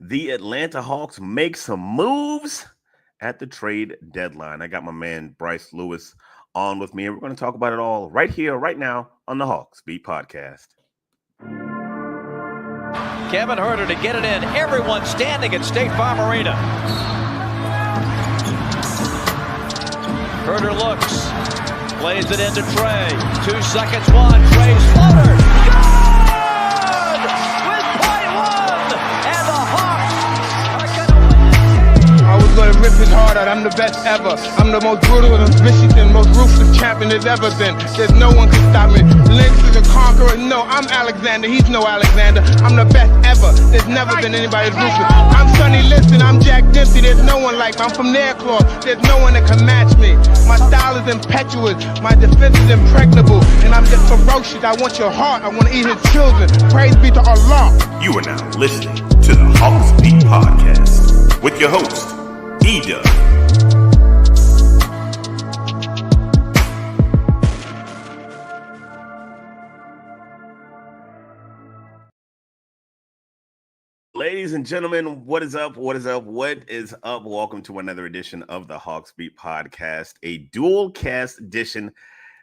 The Atlanta Hawks make some moves at the trade deadline. I got my man Brice Lewis on with me, and we're going to talk about it all right here, right now on the Hawksbeat podcast. Kevin Huerter to get it in. Everyone standing at State Farm Arena. Huerter looks, plays it into Trey. 2 seconds, one. Trey's floater. Good! With .1, and the Hawks are going to win this game. I was going to rip his heart out. I'm the best ever. I'm the most brutal and vicious and most ruthless champion there's ever been. There's no one can stop me. Lynx is a conqueror. No, I'm Alexander. He's no Alexander. I'm the best ever. There's never been anybody as ruthless. I'm Sonny Liston. I'm Jack Dempsey. There's no one like me. I'm from Nairclaw. There's no one that can match me. My style is impetuous. My defense is impregnable. And I'm just ferocious. I want your heart. I want to eat his children. Praise be to Allah. You are now listening to the Hawksbeat podcast with your host, E-dub. Ladies and gentlemen, what is up? What is up? What is up? Welcome to another edition of the Hawksbeat podcast, a dual cast edition.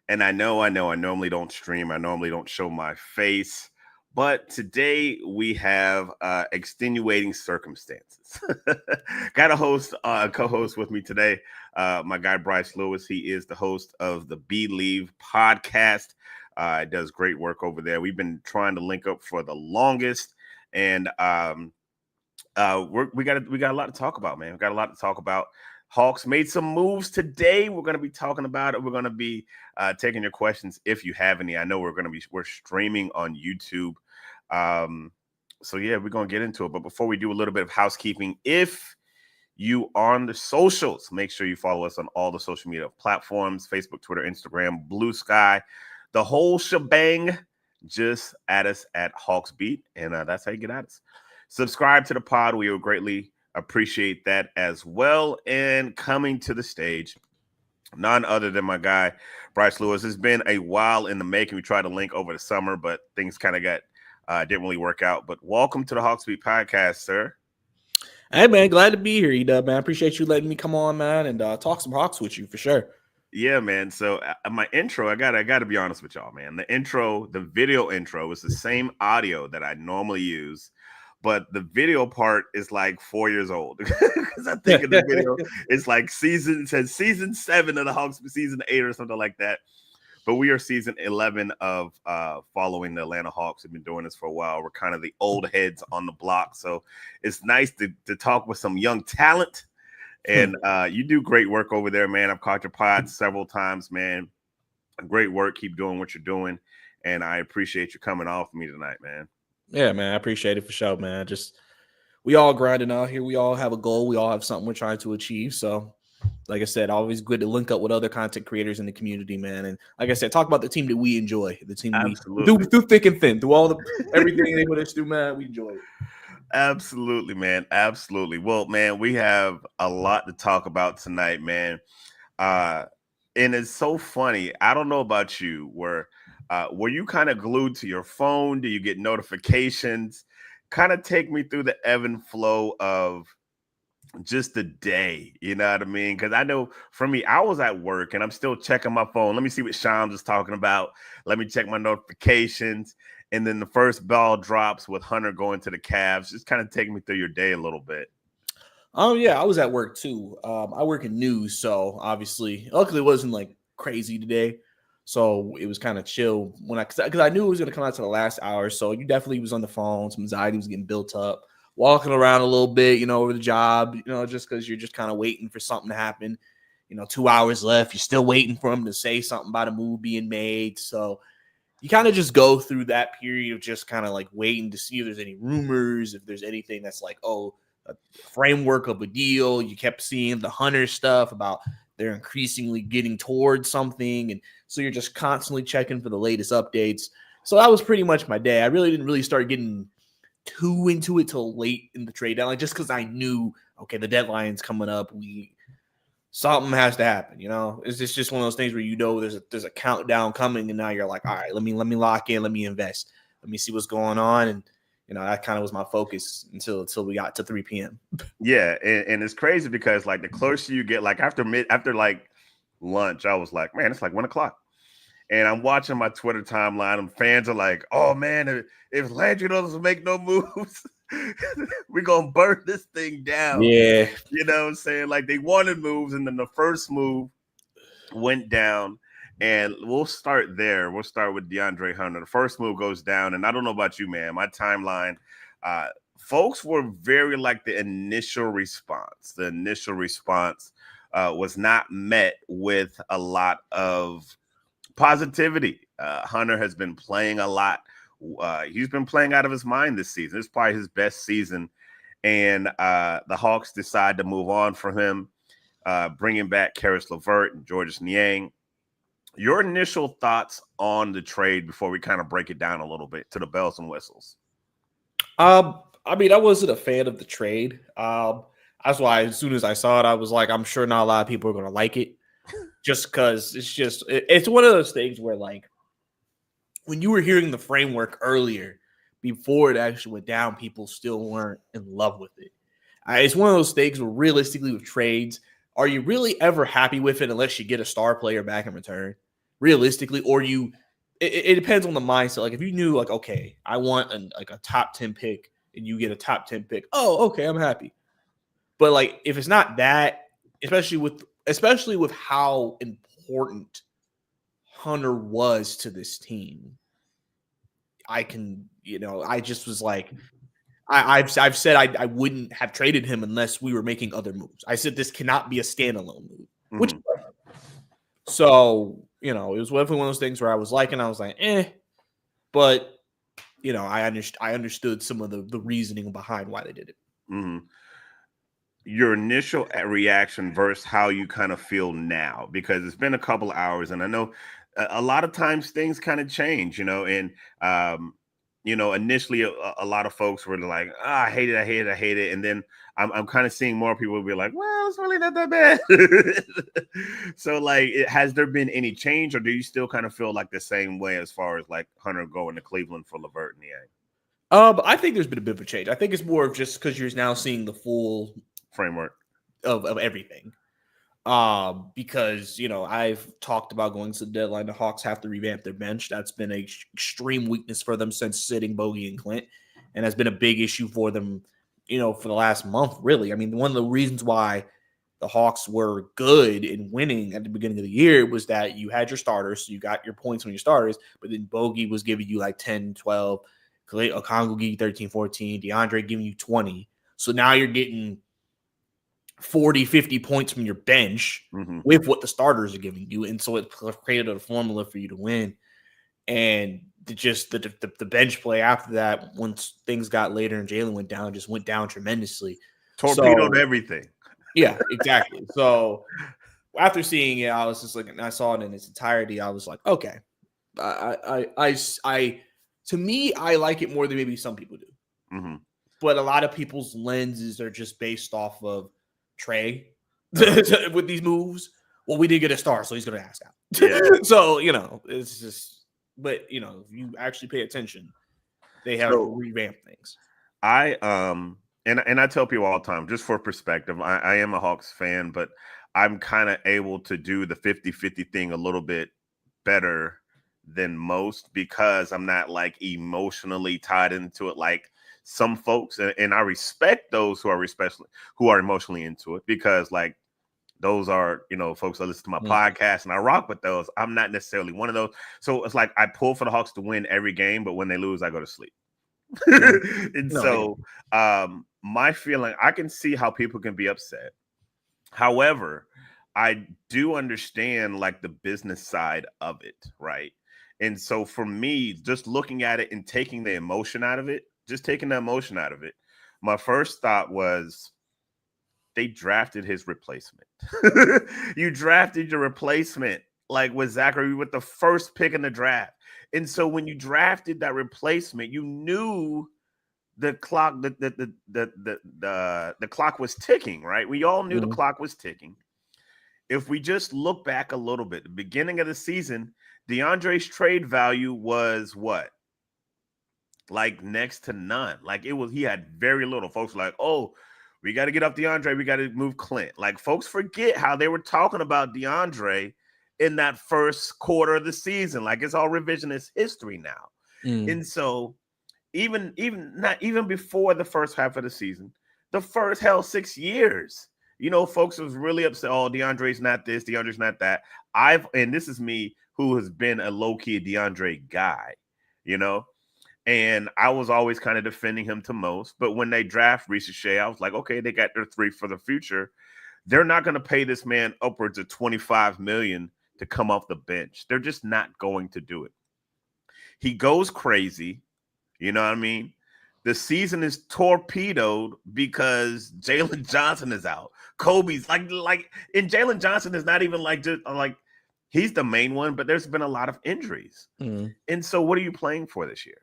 And I normally don't stream. I normally don't show my face. But today we have extenuating circumstances. Got a co-host with me today, my guy Brice Lewis. He is the host of the Believe podcast. Does great work over there. We've been trying to link up for the longest, and we got a lot to talk about, man. We got a lot to talk about. Hawks made some moves today. We're going to be talking about it. We're going to be taking your questions if you have any. I know we're streaming on YouTube. So yeah, we're going to get into it. But before we do a little bit of housekeeping, if you are on the socials, make sure you follow us on all the social media platforms, Facebook, Twitter, Instagram, Blue Sky, the whole shebang. Just add us at Hawksbeat, and that's how you get at us. Subscribe to the pod. We will greatly appreciate that as well. And coming to the stage, none other than my guy, Brice Lewis. It's been a while in the making. We tried to link over the summer, but things kind of didn't really work out. But welcome to the Hawksbeat podcast, sir. Hey, man, glad to be here, E-dub, man. I appreciate you letting me come on, man, and talk some Hawks with you for sure. Yeah, man. So my intro, I gotta be honest with y'all, man. The video intro is the same audio that I normally use, but the video part is like 4 years old because I think of the video, it's like it says season 7 of the Hawks, season 8 or something like that. But we are season 11 of following the Atlanta Hawks. We've been doing this for a while. We're kind of the old heads on the block, so it's nice to talk with some young talent. And you do great work over there, man. I've caught your pod several times, man. Great work. Keep doing what you're doing. And I appreciate you coming off me tonight, man. Yeah, man. I appreciate it for sure, man. We all grinding out here. We all have a goal. We all have something we're trying to achieve. So, like I said, always good to link up with other content creators in the community, man. And like I said, talk about the team that we enjoy, the team we through thick and thin, through all everything they put us through, man. We enjoy it. Absolutely, man. Absolutely. Well, man, we have a lot to talk about tonight, man. And it's so funny. I don't know about you. Were you kind of glued to your phone? Do you get notifications? Kind of take me through the ebb and flow of just the day. You know what I mean? Because I know for me, I was at work and I'm still checking my phone. Let me see what Shams is talking about. Let me check my notifications. And then the first ball drops with Hunter going to the Cavs. Just kind of take me through your day a little bit. Oh, yeah, I was at work too. I work in news, so obviously, luckily it wasn't like crazy today. So it was kind of chill because I knew it was going to come out to the last hour. So you definitely was on the phone. Some anxiety was getting built up, walking around a little bit, over the job, just because you're just kind of waiting for something to happen. 2 hours left. You're still waiting for them to say something about a move being made. So you kind of just go through that period of just kind of like waiting to see if there's any rumors, if there's anything that's like, a framework of a deal. You kept seeing the Hunter stuff about they're increasingly getting towards something. And so you're just constantly checking for the latest updates. So that was pretty much my day. I really didn't really start getting too into it till late in the trade deadline, just because I knew, okay, the deadline's coming up. Something has to happen, It's just one of those things where there's a countdown coming, and now you're like, all right, let me lock in, let me invest, let me see what's going on, and that kind of was my focus until we got to 3 p.m. Yeah, and it's crazy because like the closer you get, like after like lunch, I was like, man, it's like 1 o'clock. And I'm watching my Twitter timeline, and fans are like, oh man, if Landry doesn't make no moves, we're gonna burn this thing down. Yeah. You know what I'm saying? Like they wanted moves, and then the first move went down. And we'll start there. We'll start with DeAndre Hunter. The first move goes down, and I don't know about you, man. My timeline, folks were very like the initial response. The initial response was not met with a lot of positivity. Hunter has been playing a lot. He's been playing out of his mind this season. It's probably his best season. And the Hawks decide to move on from him, bringing back Karis LeVert and Georges Niang. Your initial thoughts on the trade before we kind of break it down a little bit to the bells and whistles? I mean, I wasn't a fan of the trade. That's why as soon as I saw it, I was like, I'm sure not a lot of people are going to like it. Just because it's one of those things where, like, when you were hearing the framework earlier, before it actually went down, people still weren't in love with it. It's one of those things where realistically with trades, are you really ever happy with it unless you get a star player back in return? Realistically, or it depends on the mindset. Like if you knew, like, okay, I want a top 10 pick and you get a top 10 pick. Oh, okay, I'm happy. But like if it's not that, especially with how important Hunter was to this team, I just was like, I've said I wouldn't have traded him unless we were making other moves. I said this cannot be a standalone move, which so it was definitely one of those things where I was like, but I understood some of the reasoning behind why they did it. Mm-hmm. Your initial reaction versus how you kind of feel now, because it's been a couple of hours, and I know a lot of times things kind of change, and initially a lot of folks were like, I hate it. And then I'm kind of seeing more people be like, well, it's really not that bad. So like, has there been any change, or do you still kind of feel like the same way as far as like Hunter going to Cleveland for LeVert and Niang? I think there's been a bit of a change. I think it's more of just because you're now seeing the full framework of everything. Because I've talked about going to the deadline. The Hawks have to revamp their bench. That's been an extreme weakness for them since sitting Bogi and Clint, and has been a big issue for them, for the last month. Really, I mean, one of the reasons why the Hawks were good in winning at the beginning of the year was that you had your starters, so you got your points on your starters, but then Bogi was giving you like 10, 12, Okongwu giving you 13, 14, DeAndre giving you 20. So now you're getting 40, 50 points from your bench with what the starters are giving you. And so it created a formula for you to win. And the bench play after that, once things got later and Jalen went down, just went down tremendously. Torpedoed everything. Yeah, exactly. So after seeing it, I was just like, and I saw it in its entirety. I was like, okay, to me, I like it more than maybe some people do. But a lot of people's lenses are just based off of Trey with these moves. Well, we did get a star, so he's going to ask out. Yeah. So, it's just, but, if you actually pay attention, they have revamped things. And I tell people all the time, just for perspective, I am a Hawks fan, but I'm kind of able to do the 50-50 thing a little bit better than most because I'm not like emotionally tied into it like some folks. And I respect those who are emotionally into it because like those are, folks that listen to my podcast and I rock with those. I'm not necessarily one of those. So it's like I pull for the Hawks to win every game, but when they lose, I go to sleep. My feeling, I can see how people can be upset. However, I do understand like the business side of it, right? And so for me, just looking at it and taking the emotion out of it, my first thought was they drafted his replacement. You drafted your replacement like with Zachary with the first pick in the draft. And so when you drafted that replacement, you knew the clock, the clock was ticking, right? We all knew the clock was ticking. If we just look back a little bit, the beginning of the season, DeAndre's trade value was what? like next to none. Like he had very little. Folks were like, oh, we got to get up DeAndre. We got to move Clint. Like folks forget how they were talking about DeAndre in that first quarter of the season. Like it's all revisionist history now. And so even before the first half of the season, the first 6 years, folks was really upset. Oh, DeAndre's not this, DeAndre's not that. And this is me who has been a low-key DeAndre guy, and I was always kind of defending him to most. But when they draft Reese Shea, I was like, okay, they got their 3 for the future. They're not going to pay this man upwards of $25 million to come off the bench. They're just not going to do it. He goes crazy. You know what I mean? The season is torpedoed because Jalen Johnson is out. Kobe's like, and Jalen Johnson is not even he's the main one, but there's been a lot of injuries. And so what are you playing for this year?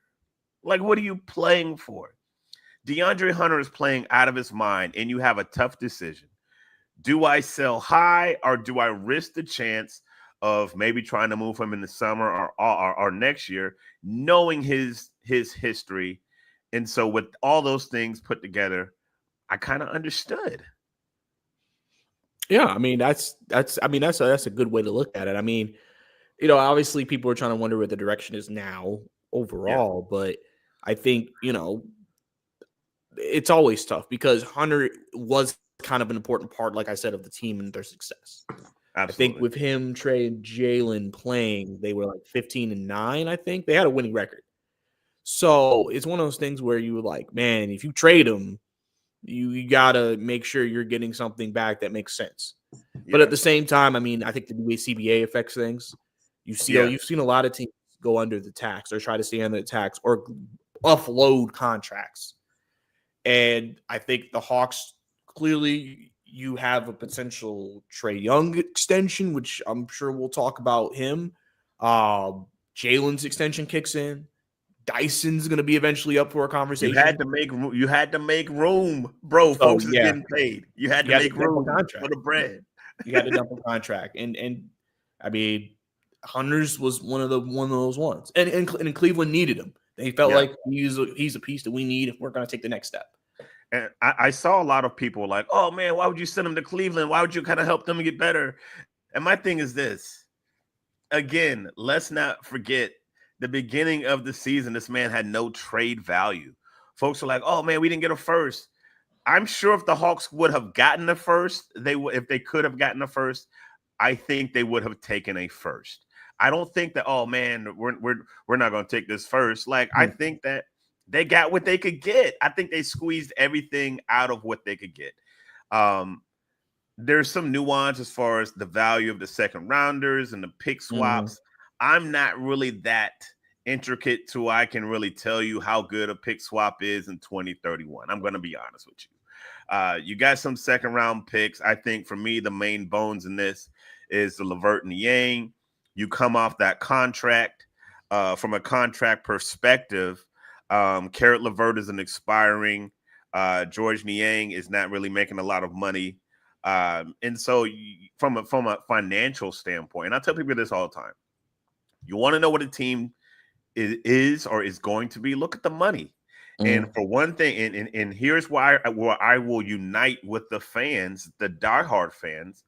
Like, what are you playing for? DeAndre Hunter is playing out of his mind, and you have a tough decision. Do I sell high, or do I risk the chance of maybe trying to move him in the summer or next year, knowing his history? And so with all those things put together, I kind of understood. Yeah, I mean that's a good way to look at it. I mean, obviously people are trying to wonder what the direction is now overall, but I think, it's always tough because Hunter was kind of an important part, like I said, of the team and their success. Absolutely. I think with him, Trey, and Jalen playing, they were like 15-9. I think they had a winning record. So it's one of those things where you were like, man, if you trade him, you gotta make sure you're getting something back that makes sense. Yeah. But at the same time, I mean, I think the way CBA affects things, you've seen a lot of teams go under the tax or try to stay under the tax or offload contracts. And I think the Hawks, clearly you have a potential Trae Young extension, which I'm sure we'll talk about him. Jalen's extension kicks in. Dyson's going to be eventually up for a conversation. You had to make room, bro. Folks is getting paid. You had to make room for the bread. You had to dump a contract, and I mean, Hunter's was one of those ones, and Cleveland needed him. They felt like he's a piece that we need if we're going to take the next step. And I saw a lot of people like, oh man, why would you send him to Cleveland? Why would you kind of help them get better? And my thing is this: again, let's not forget. The beginning of the season, this man had no trade value. Folks were like, oh, man, we didn't get a first. I'm sure if the Hawks would have gotten a first, if they could have gotten a first, I think they would have taken a first. I don't think that, oh, man, we're not going to take this first. Like, I think that they got what they could get. I think they squeezed everything out of what they could get. There's some nuance as far as the value of the second rounders and the pick swaps. I'm not really that intricate to I can really tell you how good a pick swap is in 2031. I'm going to be honest with you. You got some second round picks. I think for me, the main bones in this is the LeVert Niang. You come off that contract. From a contract perspective, Carrot LeVert is an expiring. George Niang is not really making a lot of money. And so from a financial standpoint, and I tell people this all the time, you want to know what a team is or is going to be, look at the money. And for one thing, and here's why I will unite with the fans, the diehard fans,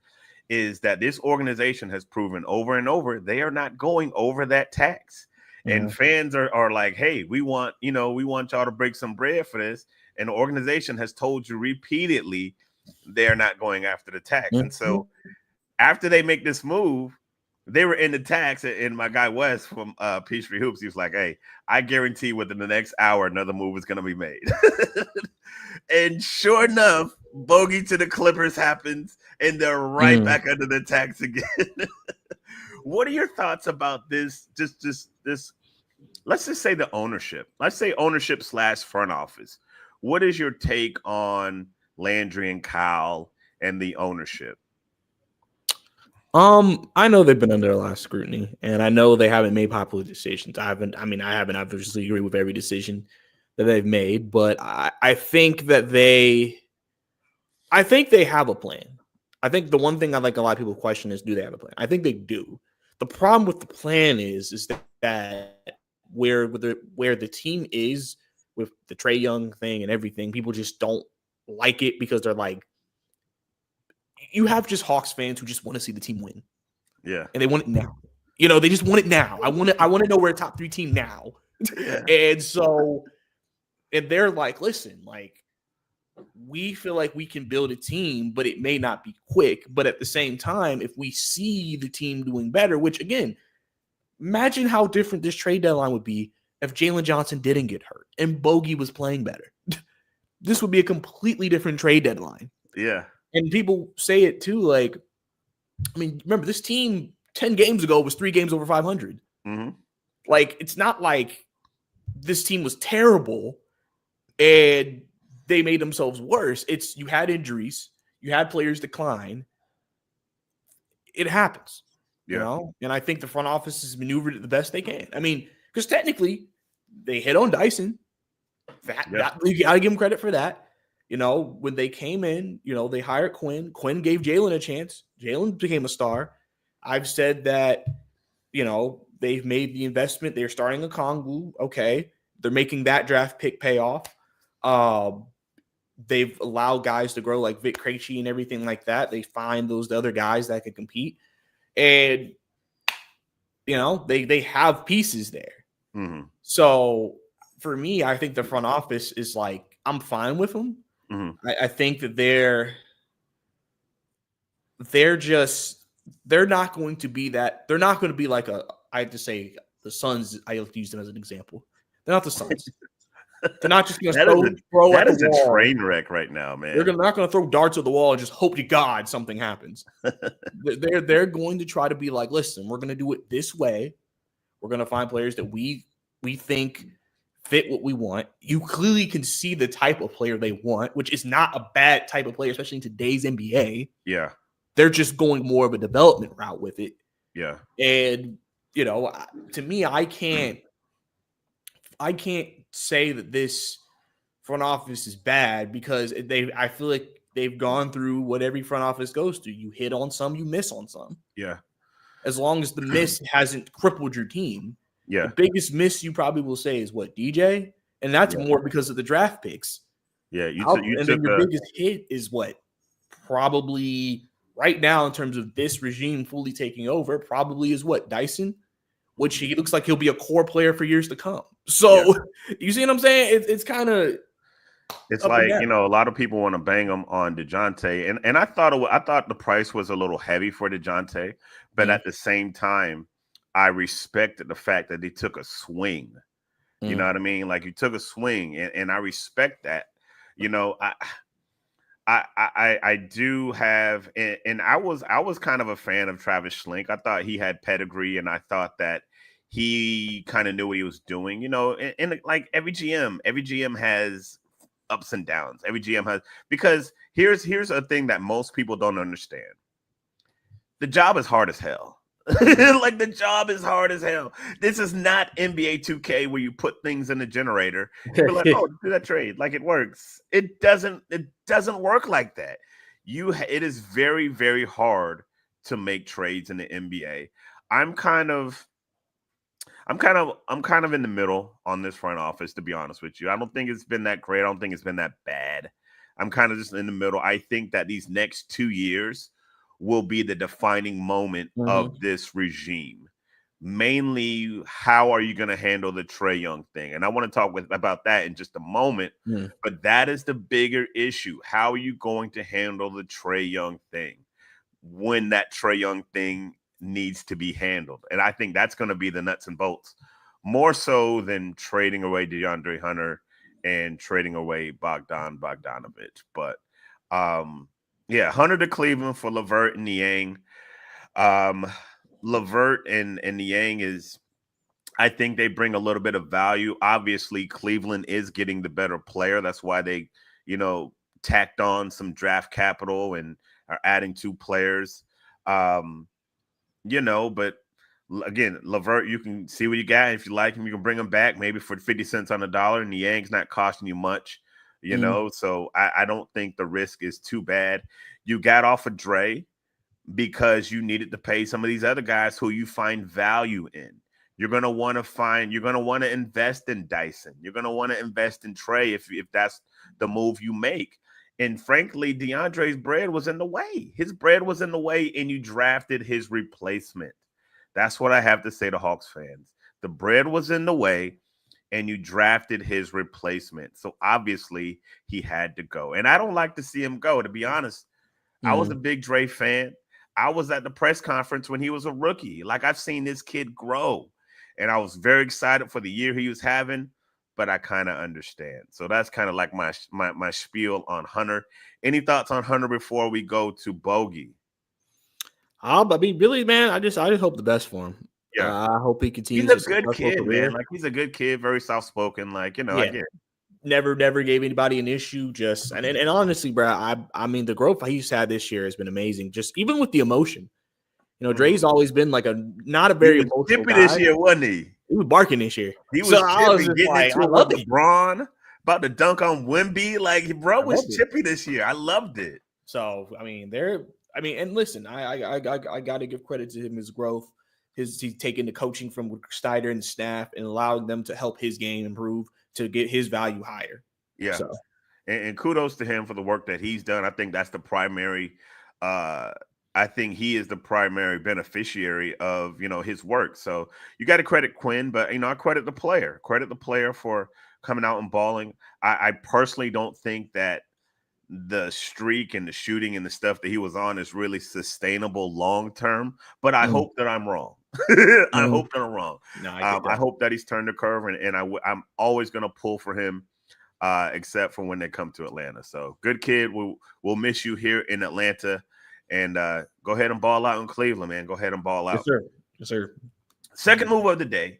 is that this organization has proven over and over they are not going over that tax. And fans are like, hey, we want y'all to break some bread for this. And the organization has told you repeatedly they're not going after the tax. And so after they make this move, they were in the tax, and my guy Wes from Peachtree Hoops, he was like, hey, I guarantee within the next hour, another move is going to be made. And sure enough, Bogi to the Clippers happens, and they're right back under the tax again. What are your thoughts about this? Just this, let's just say the ownership. Let's say ownership / front office. What is your take on Landry and Kyle and the ownership? I know they've been under a lot of scrutiny, and I know they haven't made popular decisions. I haven't obviously agree with every decision that they've made, but I think they have a plan. I think the one thing I like a lot of people question is, do they have a plan? I think they do. The problem with the plan is that where the team is with the Trae Young thing and everything. People just don't like it because they're like, you have just Hawks fans who just want to see the team win. Yeah. And they want it now. They just want it now. I want to know we're a top 3 team now. Yeah. And they're like, listen, like, we feel like we can build a team, but it may not be quick. But at the same time, if we see the team doing better, which again, imagine how different this trade deadline would be if Jalen Johnson didn't get hurt and Bogi was playing better. This would be a completely different trade deadline. Yeah. And people say it too, like, I mean, remember, this team 10 games ago was 3 games over 500. Mm-hmm. Like, it's not like this team was terrible and they made themselves worse. It's you had injuries, you had players decline. It happens, And I think the front office has maneuvered it the best they can. I mean, because technically they hit on Dyson. That you gotta give them credit for that. When they came in, they hired Quinn. Quinn gave Jalen a chance. Jalen became a star. I've said that, they've made the investment. They're starting a Kongwu. Okay. They're making that draft pick pay off. They've allowed guys to grow like Vic Krejci and everything like that. They find the other guys that can compete. And, they have pieces there. Mm-hmm. So for me, I think the front office is like, I'm fine with them. Mm-hmm. I think that they're not going to be that. They're not going to be like I have to say the Suns. I have to use them as an example. They're not the Suns. They're not just going to throw that at is the a wall. train wreck right now, man. They're not going to throw darts at the wall and just hope to God something happens. They're going to try to be like, listen, we're going to do it this way. We're going to find players that we think fit what we want. You clearly can see the type of player they want, which is not a bad type of player, especially in today's NBA. Yeah. They're just going more of a development route with it. Yeah. And, to me, I can't say that this front office is bad because I feel like they've gone through what every front office goes through. You hit on some, you miss on some. Yeah. As long as the miss hasn't crippled your team. Yeah. The biggest miss you probably will say is what, DJ? And that's more because of the draft picks. Yeah. Then your biggest hit is what? Probably right now in terms of this regime fully taking over, probably is what? Dyson? Which he looks like he'll be a core player for years to come. So you see what I'm saying? It's kind of it's like, a lot of people want to bang him on DeJounte. And I thought the price was a little heavy for DeJounte, but at the same time, I respected the fact that they took a swing. You know what I mean? Like you took a swing, and I respect that. I do have, and I was kind of a fan of Travis Schlenk. I thought he had pedigree, and I thought that he kind of knew what he was doing. And like every GM has ups and downs. Every GM has, because here's a thing that most people don't understand. The job is hard as hell. Like the job is hard as hell. This is not NBA 2K where you put things in the generator. You're like, oh, do that trade. Like it works. It doesn't work like that. It is very, very hard to make trades in the NBA. I'm kind of in the middle on this front office, to be honest with you. I don't think it's been that great. I don't think it's been that bad. I'm kind of just in the middle. I think that these next 2 years will be the defining moment of this regime. Mainly, how are you going to handle the Trae Young thing? And I want to talk about that in just a moment. But that is the bigger issue. How are you going to handle the Trae Young thing when that Trae Young thing needs to be handled? And I think that's going to be the nuts and bolts, more so than trading away DeAndre Hunter and trading away Bogdanovich. But Hunter to Cleveland for LeVert and Niang. LeVert and Niang is, I think they bring a little bit of value. Obviously, Cleveland is getting the better player. That's why they, tacked on some draft capital and are adding 2 players. But again, LeVert, you can see what you got. If you like him, you can bring him back maybe for 50 cents on the dollar. Niang's not costing you much. So I don't think the risk is too bad. You got off of Dre because you needed to pay some of these other guys who you find value in. You're going to want to invest in Dyson. You're going to want to invest in Trey if that's the move you make. And frankly, DeAndre's bread was in the way. His bread was in the way, and you drafted his replacement. That's what I have to say to Hawks fans. The bread was in the way, and you drafted his replacement. So obviously he had to go. And I don't like to see him go, to be honest. I was a big Dre fan. I was at the press conference when he was a rookie. Like, I've seen this kid grow. And I was very excited for the year he was having, but I kind of understand. So that's kind of like my spiel on Hunter. Any thoughts on Hunter before we go to Bogi? I mean, really, man, I just hope the best for him. Yeah, I hope he continues. He's a good kid, man. Like, he's a good kid, very soft spoken. Like, I get it. Never gave anybody an issue. Just and honestly, bro, I mean, the growth he's had this year has been amazing. Just even with the emotion. Dre's always been like not a very emotional chippy guy. This year, wasn't he? He was barking this year. He was chippy, getting into it with LeBron, about to dunk on Wemby. Like, bro was chippy this year. I loved it. So, I mean, and listen, I got to give credit to him, his growth. He's taking the coaching from Snyder and the staff and allowing them to help his game improve to get his value higher. Yeah. So. And kudos to him for the work that he's done. I think that's the primary I think he is the primary beneficiary of, his work. So you got to credit Quinn, but, I credit the player. Credit the player for coming out and balling. I personally don't think that the streak and the shooting and the stuff that he was on is really sustainable long term, but I hope that I'm wrong. I hope that I'm wrong. No, I hope that he's turned the curve, and I'm always going to pull for him, except for when they come to Atlanta. So good kid. We'll miss you here in Atlanta. And go ahead and ball out in Cleveland, man. Go ahead and ball out. Yes, sir. Second move of the day,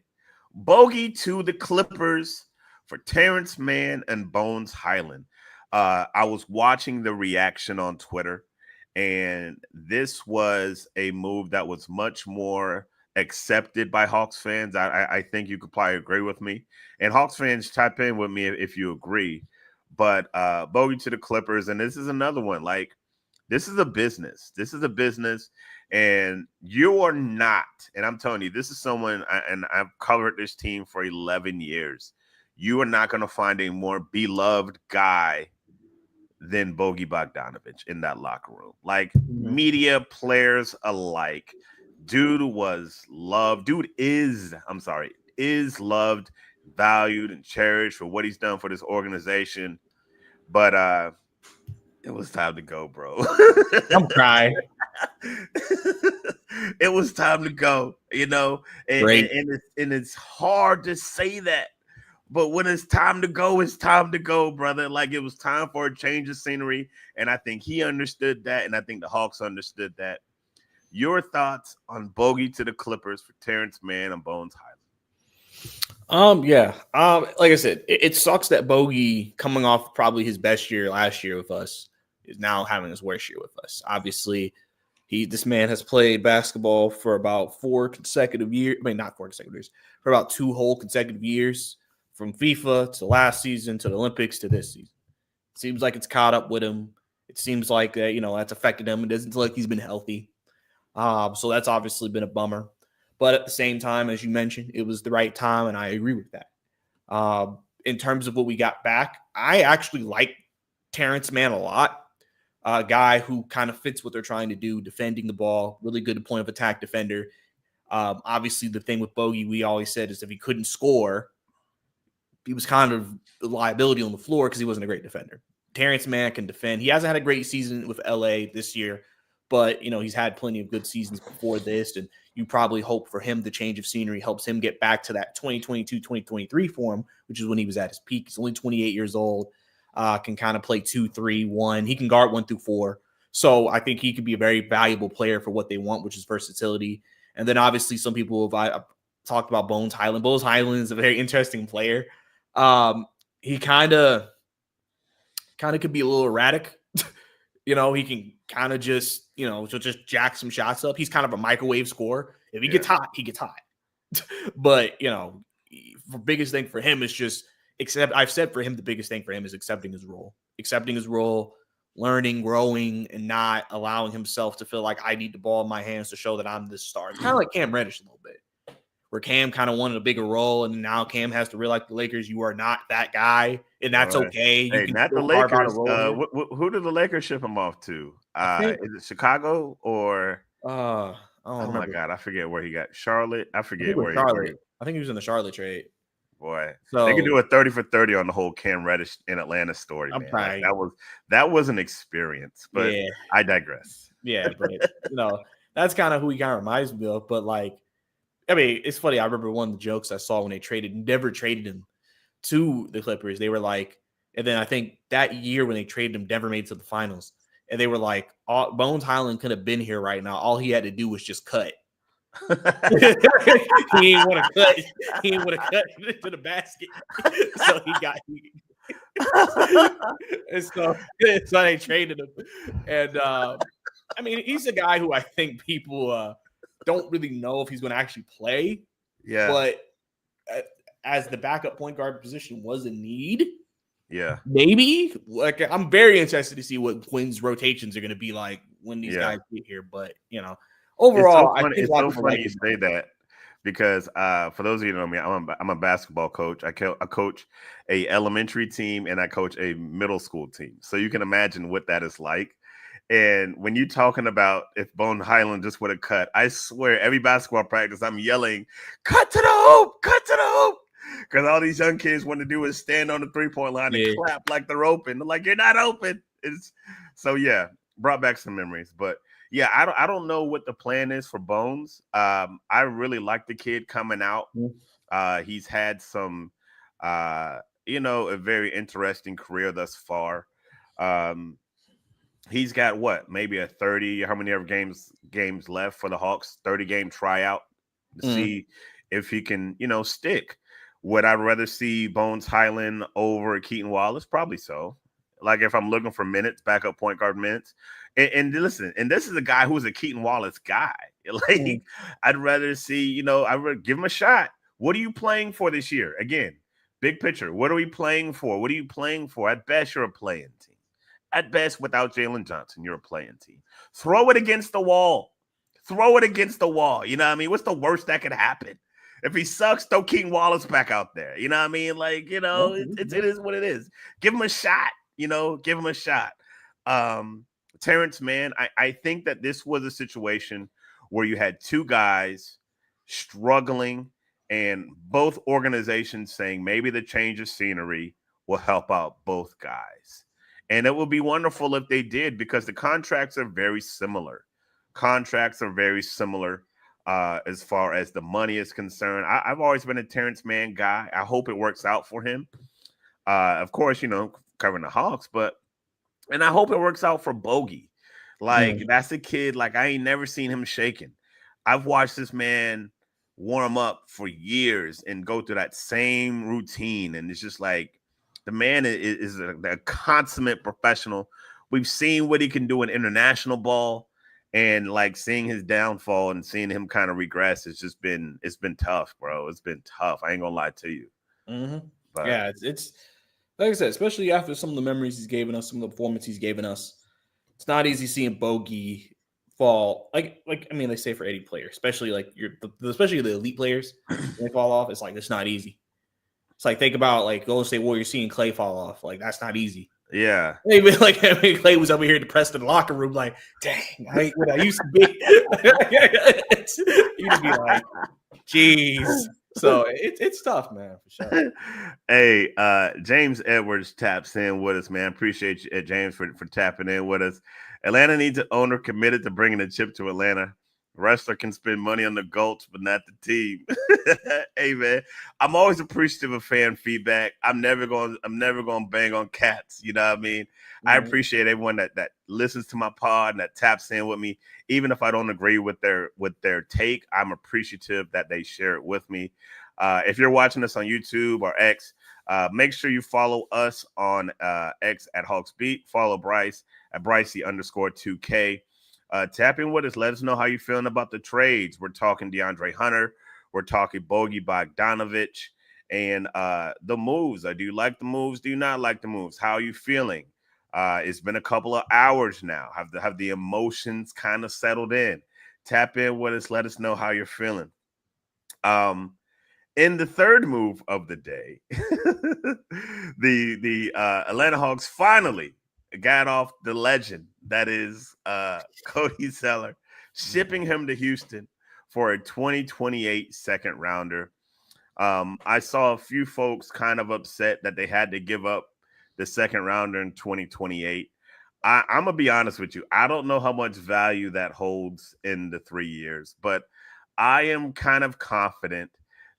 Bogi to the Clippers for Terrence Mann and Bones Hyland. I was watching the reaction on Twitter, and this was a move that was much more accepted by Hawks fans. I think you could probably agree with me. And Hawks fans, type in with me if you agree. But Bogi to the Clippers, and this is another one. Like, this is a business. This is a business, and you are not. And I'm telling you, this is someone, and I've covered this team for 11 years. You are not going to find a more beloved guy than Bogi Bogdanovic in that locker room. Like, media, players alike. Dude is loved, valued, and cherished for what he's done for this organization. But it was time to go, bro. I'm crying. It was time to go, and it's hard to say that. But when it's time to go, it's time to go, brother. Like, it was time for a change of scenery. And I think he understood that. And I think the Hawks understood that. Your thoughts on Bogi to the Clippers for Terrence Mann and Bones Hyland? Like I said, it sucks that Bogi, coming off probably his best year last year with us, is now having his worst year with us. Obviously, this man has played basketball for about 4 consecutive years. I mean, not 4 consecutive years, for about 2 whole consecutive years. From FIFA to last season to the Olympics to this season. It seems like it's caught up with him. It seems like that's affected him. It doesn't look like he's been healthy. So that's obviously been a bummer. But at the same time, as you mentioned, it was the right time, and I agree with that. In terms of what we got back, I actually like Terrence Mann a lot. A guy who kind of fits what they're trying to do, defending the ball, really good point of attack defender. Obviously, the thing with Bogi, we always said, is if he couldn't score, he was kind of a liability on the floor because he wasn't a great defender. Terrence Mann can defend. He hasn't had a great season with LA this year, but he's had plenty of good seasons before this, and you probably hope for him the change of scenery helps him get back to that 2022-2023 form, which is when he was at his peak. He's only 28 years old, can kind of play 2, 3, 1. He can guard 1 through 4. So I think he could be a very valuable player for what they want, which is versatility. And then obviously some people have talked about Bones Hyland. Bones Hyland is a very interesting player. He kind of could be a little erratic. He can kind of just jack some shots up. He's kind of a microwave scorer. If he gets hot, he gets hot. But, the biggest thing for him is the biggest thing for him is accepting his role, learning, growing, and not allowing himself to feel like I need the ball in my hands to show that I'm this star. It's kind of like Cam Reddish a little bit, where Cam kind of wanted a bigger role, and now Cam has to realize the Lakers, you are not that guy, and that's okay. You Hey, can not the still carve out a Lakers. role here. Who did the Lakers ship him off to? I think, Is it Chicago or? I don't Oh my remember. God, I forget where he got. Charlotte. I I think forget it was where Charlotte. I think he was in the Charlotte trade. Boy, So they could do a 30 for 30 on the whole Cam Reddish in Atlanta story, I'm man. Like, trying. that was an experience, but Yeah. I digress. Yeah, but that's kind of who he kind of reminds me of. But like, I mean, it's funny. I remember one of the jokes I saw when they never traded him to the Clippers. They were like, and then I think that year when they traded him, Denver made it to the finals, and they were like, Bones Highland could have been here right now. All he had to do was just cut. He ain't want to cut. He ain't want to cut into the basket, so he got. And so they traded him, and I mean, he's a guy who I think people don't really know if he's going to actually play. Yeah, but as the backup point guard position was a need. Yeah, maybe. Like, I'm very interested to see what Quinn's rotations are going to be like when these guys get here. But overall, it's so funny you say that, because for those of you who know me, I'm a basketball coach. I coach a elementary team and I coach a middle school team. So you can imagine what that is like. And when you're talking about if Bone Highland just would have cut, I swear every basketball practice I'm yelling, "Cut to the hoop! Cut to the hoop!" Because all these young kids want to do is stand on the 3-point line and clap like they're open. They're like, "You're not open." Brought back some memories. But yeah, I don't know what the plan is for Bones. I really like the kid coming out. He's had some, a very interesting career thus far. He's got maybe a 30, how many other games left for the Hawks, 30-game tryout to see if he can, stick. Would I rather see Bones Highland over Keaton Wallace? Probably so. Like, if I'm looking for minutes, backup point guard minutes. And listen, and this is a guy who's a Keaton Wallace guy. Like, I'd rather see, I would give him a shot. What are you playing for this year? Again, big picture. What are we playing for? What are you playing for? At best, you're a playing team. At best, without Jalen Johnson, you're a playing team. Throw it against the wall. Throw it against the wall. You know what I mean? What's the worst that could happen? If he sucks, throw Keaton Wallace back out there. You know what I mean? Like, it is what it is. Give him a shot. Give him a shot. Terrence, man, I think that this was a situation where you had two guys struggling and both organizations saying maybe the change of scenery will help out both guys. And it would be wonderful if they did, because the contracts are very similar. As far as the money is concerned. I've always been a Terrence Mann guy. I hope it works out for him. Of course, covering the Hawks, and I hope it works out for Bogi. Like, that's a kid, like, I ain't never seen him shaking. I've watched this man warm up for years and go through that same routine. And it's just like, the man is a consummate professional. We've seen what he can do in international ball, and like seeing his downfall and seeing him kind of regress, it's been tough, bro. It's been tough. I ain't gonna lie to you. But yeah, it's like I said, especially after some of the memories he's given us, some of the performance he's given us. It's not easy seeing Bogi fall. Like I mean, they say for any player, especially like especially the elite players, when they fall off. It's like, it's not easy. It's like, think about like Golden State Warriors seeing Clay fall off. Like, that's not easy. Yeah. Maybe like Clay was over here depressed in the locker room, like, dang, I ain't what I used to be. You'd be like, geez. So it's tough, man, for sure. Hey, James Edwards taps in with us, man. Appreciate you, James, for tapping in with us. Atlanta needs an owner committed to bringing a chip to Atlanta. Wrestler can spend money on the GOATs, but not the team. Hey, man, I'm always appreciative of fan feedback. I'm never going to bang on cats. You know what I mean? I appreciate everyone that listens to my pod and that taps in with me. Even if I don't agree with their take, I'm appreciative that they share it with me. If you're watching us on YouTube or X, make sure you follow us on X at Hawksbeat. Follow Brice at Bricey_2K. Tap in with us. Let us know how you're feeling about the trades. We're talking DeAndre Hunter. We're talking Bogi Bogdanovic. And the moves. Do you like the moves? Do you not like the moves? How are you feeling? It's been a couple of hours now. Have the emotions kind of settled in? Tap in with us. Let us know how you're feeling. In the third move of the day, the Atlanta Hawks finally got off the legend that is Cody Zeller, shipping him to Houston for a 2028 second rounder. I saw a few folks kind of upset that they had to give up the second rounder in 2028. I'm going to be honest with you. I don't know how much value that holds in the 3 years, but I am kind of confident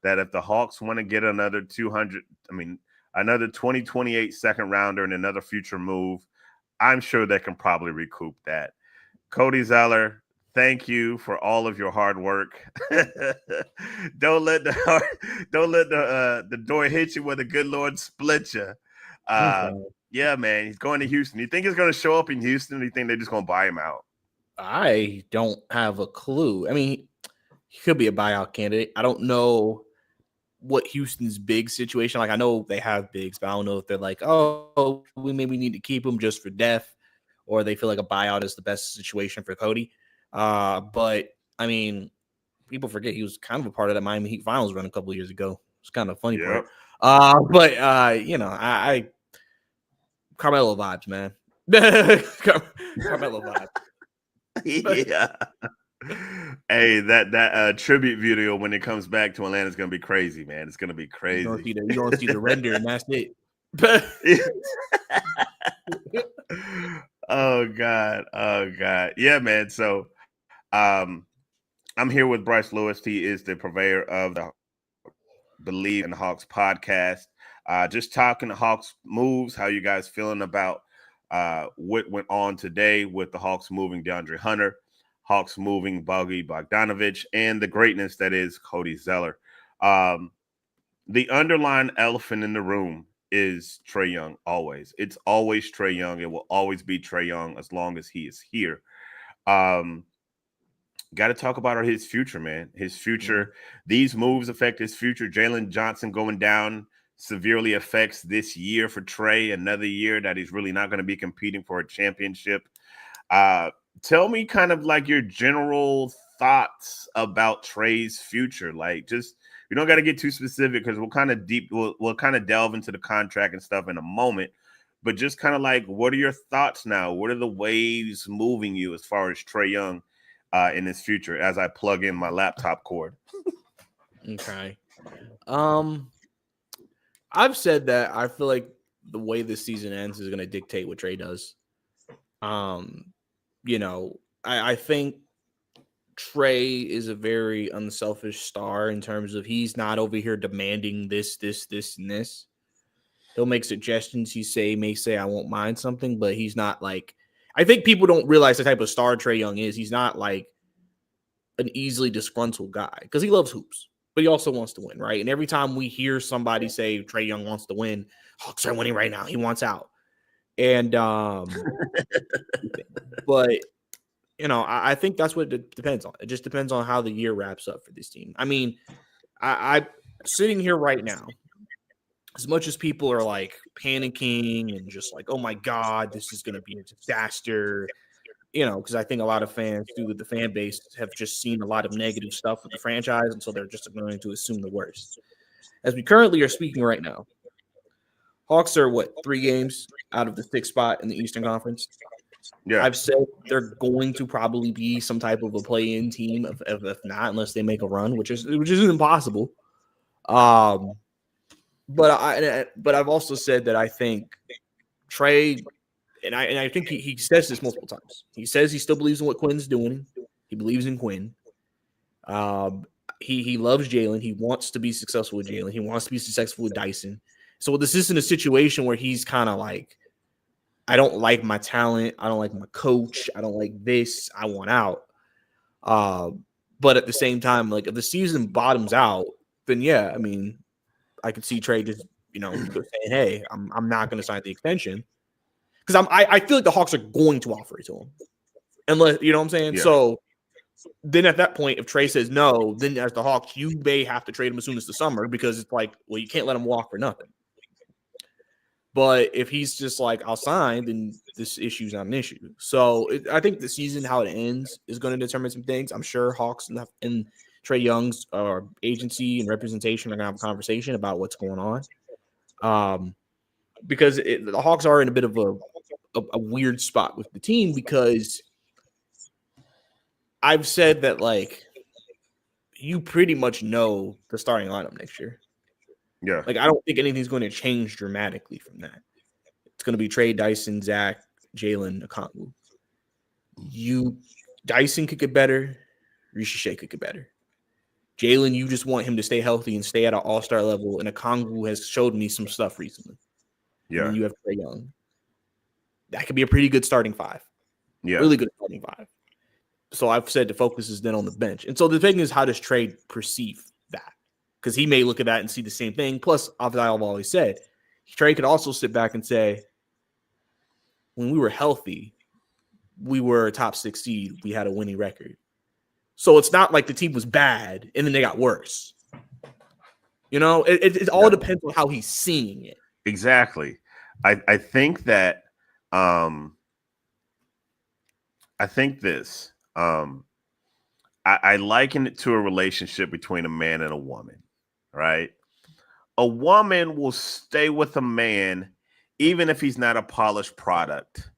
that if the Hawks want to get another 2028 second rounder and another future move, I'm sure they can probably recoup that. Cody Zeller, thank you for all of your hard work. Don't let the door hit you where the good Lord split you. Yeah, man, he's going to Houston. You think he's going to show up in Houston, or you think they're just going to buy him out? I don't have a clue. I mean, he could be a buyout candidate. I don't know what Houston's big situation. Like, I know they have bigs, but I don't know if they're like, oh, we maybe need to keep him just for depth, or they feel like a buyout is the best situation for Cody. But I mean, people forget he was kind of a part of that Miami Heat Finals run a couple of years ago. It's kind of a funny part. But I Carmelo vibes, man. Carmelo vibes. Yeah. Hey, that tribute video when it comes back to Atlanta is gonna be crazy, man. It's gonna be crazy. You don't see the render, and that's it. Oh God. Yeah, man. So I'm here with Brice Lewis. He is the purveyor of the Believe in the Hawks podcast. Just talking the Hawks moves, how you guys feeling about what went on today with the Hawks moving DeAndre Hunter, Hawks moving Bogi Bogdanovic, and the greatness that is Cody Zeller. The underlying elephant in the room is Trae Young always. It's always Trae Young. It will always be Trae Young as long as he is here. Got to talk about his future, man. His future. These moves affect his future. Jalen Johnson going down severely affects this year for Trae, another year that he's really not going to be competing for a championship. Tell me kind of like your general thoughts about Trae's future. Like, just, we don't got to get too specific because we'll kind of delve into the contract and stuff in a moment, but just kind of like, what are your thoughts now? What are the waves moving you as far as Trae Young in his future as I plug in my laptop cord? Okay. I've said that I feel like the way this season ends is going to dictate what Trae does. I think Trae is a very unselfish star in terms of he's not over here demanding this, and this. He'll make suggestions. He may say, I won't mind something, but he's not like, I think people don't realize the type of star Trae Young is. He's not like an easily disgruntled guy because he loves hoops, but he also wants to win, right? And every time we hear somebody say Trae Young wants to win, Hawks are winning right now, he wants out. And but I think that's what it depends on. It just depends on how the year wraps up for this team. I mean, I sitting here right now, as much as people are like panicking and just like, oh my God, this is going to be a disaster, because I think a lot of fans through the fan base have just seen a lot of negative stuff with the franchise, and so they're just going to assume the worst. As we currently are speaking right now, Hawks are 3 games out of the 6th spot in the Eastern Conference. Yeah, I've said they're going to probably be some type of a play-in team, if not, unless they make a run, which is impossible. But I've also said that I think Trae, and I think he says this multiple times. He says he still believes in what Quinn's doing. He believes in Quinn. He loves Jalen. He wants to be successful with Jalen. He wants to be successful with Dyson. So this isn't a situation where he's kind of like, I don't like my talent. I don't like my coach. I don't like this. I want out. But at the same time, like if the season bottoms out, then yeah, I mean, I could see Trae just, saying, hey, I'm not going to sign the extension. Because I feel like the Hawks are going to offer it to him. Unless, you know what I'm saying? Yeah. So then at that point, if Trae says no, then as the Hawks, you may have to trade him as soon as the summer because it's like, well, you can't let him walk for nothing. But if he's just like, I'll sign, then this issue's not an issue. So I think the season, how it ends, is going to determine some things. I'm sure Hawks and Trae Young's agency and representation are going to have a conversation about what's going on. Because the Hawks are in a bit of a weird spot with the team, because I've said that, like, you pretty much know the starting lineup next year. Yeah. Like, I don't think anything's going to change dramatically from that. It's going to be Trae, Dyson, Zach, Jalen, Okongwu. Dyson could get better. Risha Shea could get better. Jalen, you just want him to stay healthy and stay at an all-star level, and Okongwu has showed me some stuff recently. Yeah. And then you have Trae Young. That could be a pretty good starting five. Yeah. Really good starting five. So I've said the focus is then on the bench. And so the thing is, how does Trae perceive that? Because he may look at that and see the same thing. Plus, obviously, I've always said, Trae could also sit back and say, when we were healthy, we were a top 6 seed. We had a winning record. So it's not like the team was bad and then they got worse. You know, it all depends on how he's seeing it. Exactly. I think that I think this. I liken it to a relationship between a man and a woman, right? A woman will stay with a man even if he's not a polished product.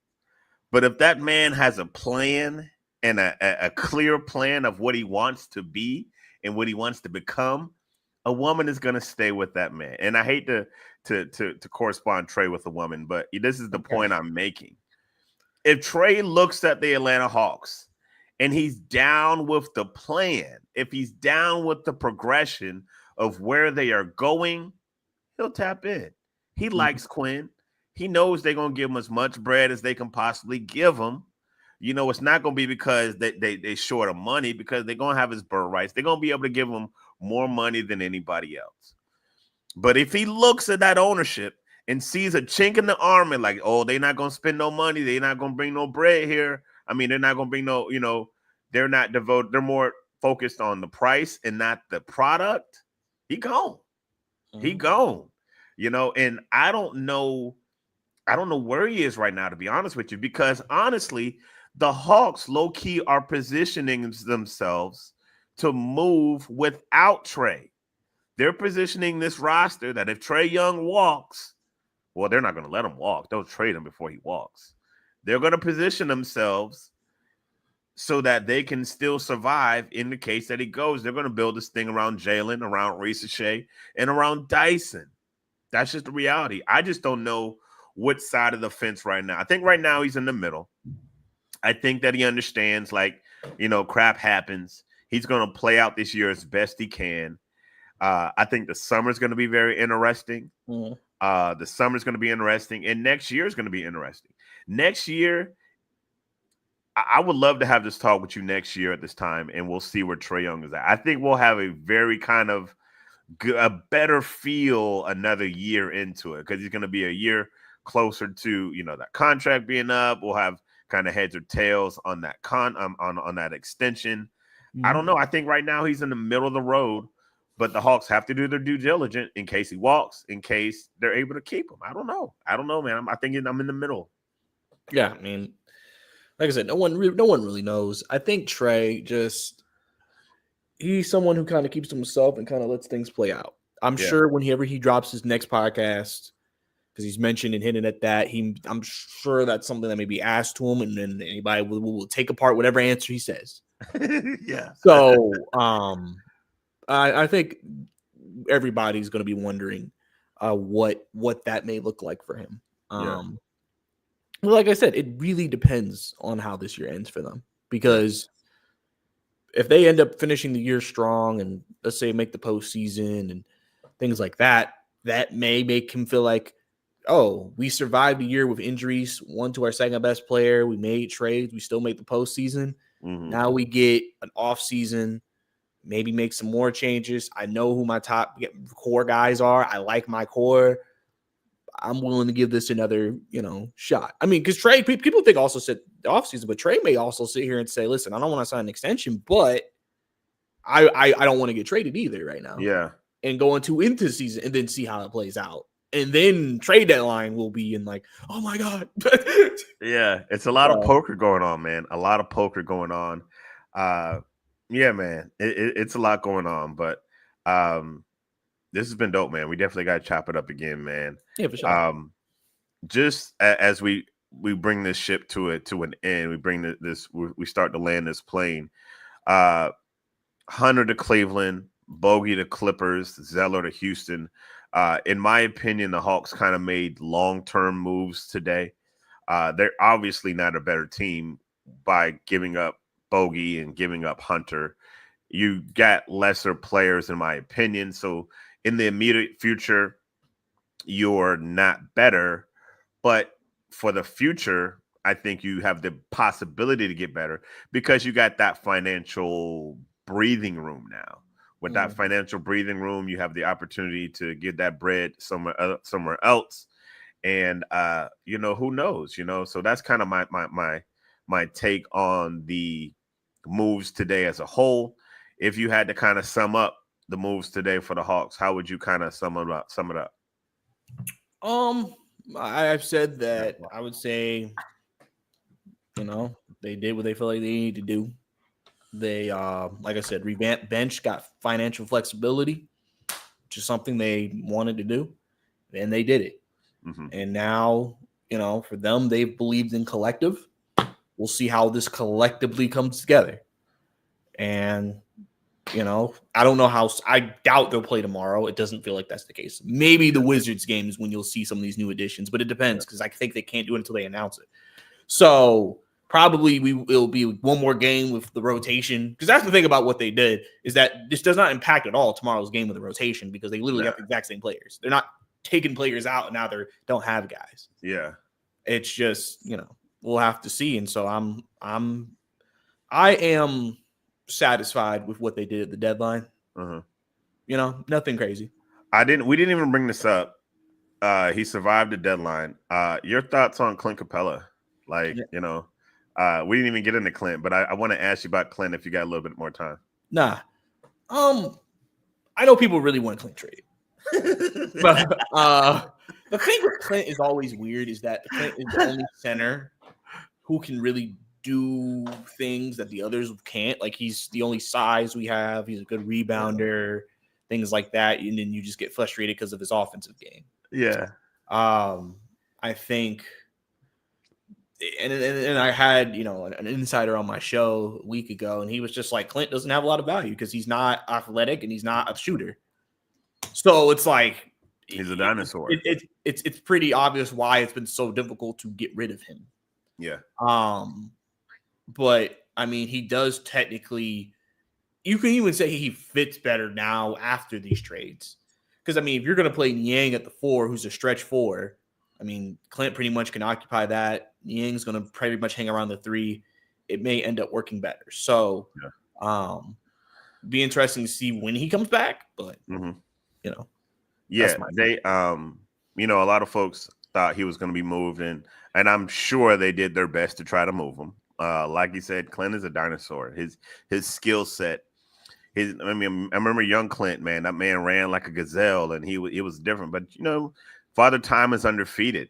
But if that man has a plan and a clear plan of what he wants to be and what he wants to become, a woman is going to stay with that man. And I hate to correspond Trae with a woman, but this is the point I'm making. If Trae looks at the Atlanta Hawks and he's down with the plan, if he's down with the progression of where they are going, he'll tap in. He likes Quinn. He knows they're going to give him as much bread as they can possibly give him. You know, it's not going to be because they short of money, because they're going to have his bird rights. They're going to be able to give him more money than anybody else. But if he looks at that ownership and sees a chink in the armor, like, oh, they're not going to spend no money, they're not going to bring no bread here. I mean, they're not going to bring no, they're not devoted. They're more focused on the price and not the product. He gone. He gone. And I don't know where he is right now, to be honest with you, because honestly, the Hawks low-key are positioning themselves to move without Trae. They're positioning this roster that if Trae Young walks, well, they're not going to let him walk. They'll trade him before he walks. They're going to position themselves so that they can still survive in the case that he goes. They're going to build this thing around Jalen, around Risha Shea, and around Dyson. That's just the reality. I just don't know what side of the fence right now. I think right now he's in the middle. I think that he understands, like, crap happens. He's going to play out this year as best he can. I think the summer is going to be very interesting. The summer is going to be interesting, and next year is going to be interesting. Next year, I would love to have this talk with you next year at this time, and we'll see where Trae Young is at. I think we'll have a very kind of a better feel another year into it, because he's going to be a year closer to that contract being up. We'll have kind of heads or tails on that on that extension. I don't know. I think right now he's in the middle of the road, but the Hawks have to do their due diligence in case he walks, in case they're able to keep him. I don't know, man. I think I'm in the middle. Yeah, I mean, like I said, no one really knows. I think Trae he's someone who kind of keeps to himself and kind of lets things play out. I'm sure whenever he drops his next podcast, because he's mentioned and hinted at that, I'm sure that's something that may be asked to him, and then anybody will take apart whatever answer he says. Yeah. So I think everybody's going to be wondering what that may look like for him. Well, like I said, it really depends on how this year ends for them, because if they end up finishing the year strong and let's say make the postseason and things like that, that may make him feel like, oh, we survived a year with injuries, won to our second best player, we made trades, we still make the postseason. Now we get an off season, maybe make some more changes. I know who my top core guys are. I like my core. I'm willing to give this another, shot. I mean, because Trae, people think also sit the offseason, but Trae may also sit here and say, listen, I don't want to sign an extension, but I don't want to get traded either right now. Yeah. And go into the season and then see how it plays out. And then trade deadline will be in like, oh my God. Yeah. It's a lot of poker going on, man. A lot of poker going on. Yeah, man. It's a lot going on, but this has been dope, man. We definitely got to chop it up again, man. Yeah, for sure. Just as we bring this ship to an end, we bring we start to land this plane. Hunter to Cleveland, Bogi to Clippers, Zeller to Houston. In my opinion, the Hawks kind of made long-term moves today. They're obviously not a better team by giving up Bogi and giving up Hunter. You got lesser players, in my opinion. So in the immediate future, you're not better. But for the future, I think you have the possibility to get better because you got that financial breathing room now. With that financial breathing room, you have the opportunity to get that bread somewhere else. And who knows? So that's kind of my take on the moves today as a whole. If you had to kind of sum up the moves today for the Hawks, how would you kind of sum it up? I've said that I would say, they did what they feel like they need to do. They, like I said, revamped bench, got financial flexibility, which is something they wanted to do, and they did it. Mm-hmm. And now, for them, they've believed in collective. We'll see how this collectively comes together. And, I don't know how – I doubt they'll play tomorrow. It doesn't feel like that's the case. Maybe the Wizards game is when you'll see some of these new additions, but it depends because I think they can't do it until they announce it. So probably it'll be one more game with the rotation because that's the thing about what they did is that this does not impact at all tomorrow's game with the rotation because they literally have the exact same players. They're not taking players out and now they don't have guys. Yeah. It's just, we'll have to see. And so I am satisfied with what they did at the deadline. Nothing crazy. We didn't even bring this up. He survived the deadline. Your thoughts on Clint Capella? We didn't even get into Clint, but I want to ask you about Clint if you got a little bit more time. Nah. I know people really want Clint trade. But the thing with Clint is always weird is that Clint is the only center who can really do things that the others can't. Like he's the only size we have. He's a good rebounder, things like that. And then you just get frustrated because of his offensive game. Yeah. I think, and I had, an insider on my show a week ago, and he was just like, Clint doesn't have a lot of value because he's not athletic and he's not a shooter. So it's like he's a dinosaur. It's pretty obvious why it's been so difficult to get rid of him. Yeah. But I mean, he does technically. You can even say he fits better now after these trades, because I mean, if you're going to play Niang at the 4, who's a stretch 4, I mean, Clint pretty much can occupy that. Niang's going to pretty much hang around the 3. It may end up working better. So, be interesting to see when he comes back. But yeah, they a lot of folks thought he was going to be moved, and I'm sure they did their best to try to move him. Like you said, Clint is a dinosaur. His skill set. I remember young Clint, man. That man ran like a gazelle, and he was different. But Father Time is undefeated.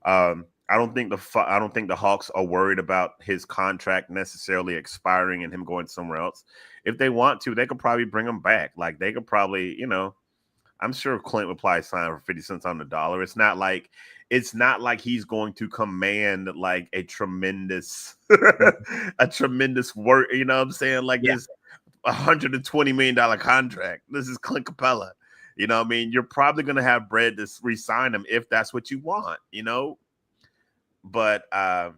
I don't think the Hawks are worried about his contract necessarily expiring and him going somewhere else. If they want to, they could probably bring him back. Like they could probably, I'm sure Clint would probably sign for 50 cents on the dollar. It's not like he's going to command like a tremendous work. You know what I'm saying? Like this $120 million contract. This is Clint Capella. You know what I mean? You're probably going to have bread to re-sign him if that's what you want, But, I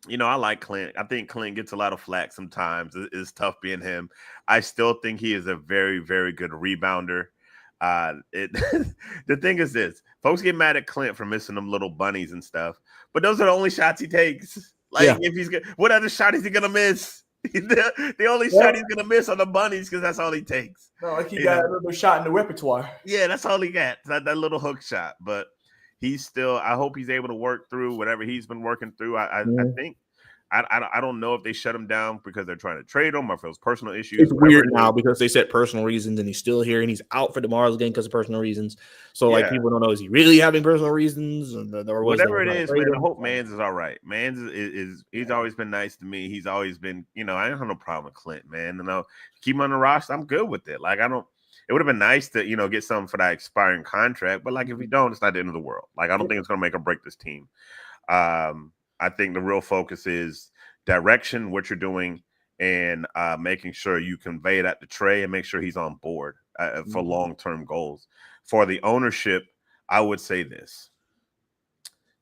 like Clint. I think Clint gets a lot of flack sometimes. It's tough being him. I still think he is a very, very good rebounder. The thing is this. Folks get mad at Clint for missing them little bunnies and stuff. But those are the only shots he takes. If he's good, what other shot is he going to miss? The only shot he's gonna miss on the bunnies because that's all he takes. No, like he got a little shot in the repertoire. Yeah, that's all he got. That little hook shot. But he's still. I hope he's able to work through whatever he's been working through. I think I don't know if they shut him down because they're trying to trade him or if it was personal issues. It's weird now because they said personal reasons and he's still here and he's out for tomorrow's game because of personal reasons. So like people don't know, is he really having personal reasons? Or whatever it is, man. I hope Mans is all right. Mans is he's always been nice to me. He's always been, I don't have no problem with Clint, man. Keep him on the roster. I'm good with it. Like it would have been nice to, get something for that expiring contract. But like if we don't, it's not the end of the world. Like I don't think it's gonna make or break this team. I think the real focus is direction, what you're doing, and making sure you convey that to Trey and make sure he's on board for long-term goals. For the ownership, I would say this.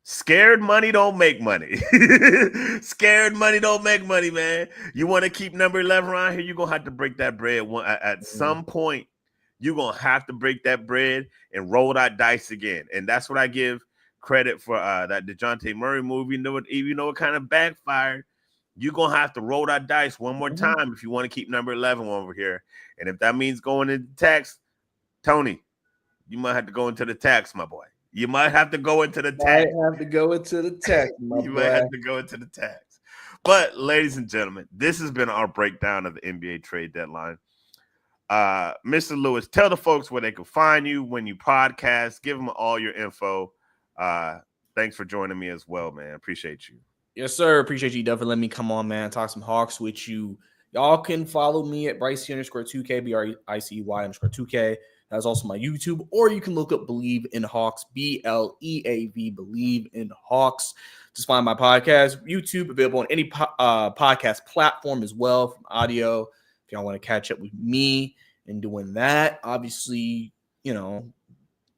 Scared money don't make money. Scared money don't make money, man. You want to keep number 11 around here, you're going to have to break that bread. At some point, you're going to have to break that bread and roll that dice again. And that's what I give credit for that DeJounte Murray move. Even though it kind of backfired, you're going to have to roll that dice one more time if you want to keep number 11 over here. And if that means going into tax, Tony, you might have to go into the tax, my boy. You might have to go into the tax. You might have to go into the tax. But, ladies and gentlemen, this has been our breakdown of the NBA trade deadline. Mr. Lewis, tell the folks where they can find you when you podcast. Give them all your info. Thanks for joining me as well, man. Appreciate you. Yes, sir. Appreciate you, Duff, for letting me come on, man. Talk some Hawks with you. Y'all can follow me at Brice_2K, BRICEY_2K. That's also my YouTube, or you can look up Believe in Hawks, BLEAV, Believe in Hawks. Just find my podcast, YouTube, available on any podcast platform as well, from audio. If y'all want to catch up with me and doing that, obviously,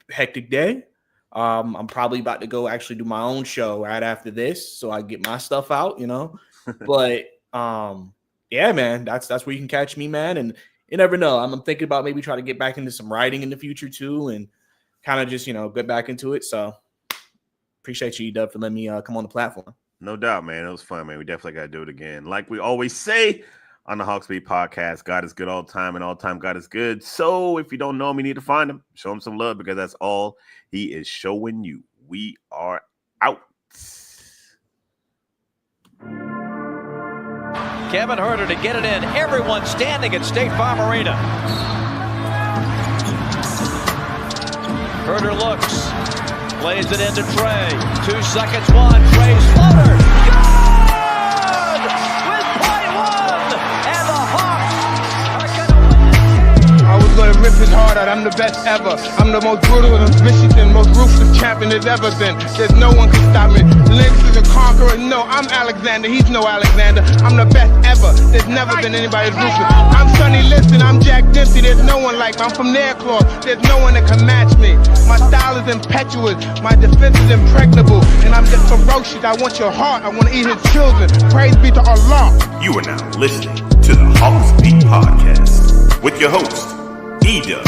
hectic day. I'm probably about to go actually do my own show right after this, so I get my stuff out, But yeah, man, that's where you can catch me, man. And you never know. I'm thinking about maybe trying to get back into some writing in the future too, and kind of just get back into it. So appreciate you, E-dub, for letting me come on the platform. No doubt, man. It was fun, man. We definitely got to do it again. Like we always say on the Hawksbeat podcast, God is good all the time, and all the time God is good. So if you don't know him, you need to find him. Show him some love, because that's all he is showing you. We are out. Kevin Huerter to get it in. Everyone standing at State Farm Arena. Huerter looks. Plays it into Trey. 2 seconds, one. Trey's floater. Good! With .1. And the Hawks are going to win this game. I was gonna rip his heart out. I'm the best ever. I'm the most brutal and vicious and most ruthless champion there's ever been. There's no one can stop me. Lynx is a conqueror. No, I'm Alexander. He's no Alexander. I'm the best ever. There's never been anybody as ruthless. I'm Sonny Liston. I'm Jack Dempsey. There's no one like me. I'm from Nairclaw. There's no one that can match me. My style is impetuous. My defense is impregnable. And I'm just ferocious. I want your heart. I want to eat his children. Praise be to Allah. You are now listening to the Hawksbeat podcast with your host, E-dub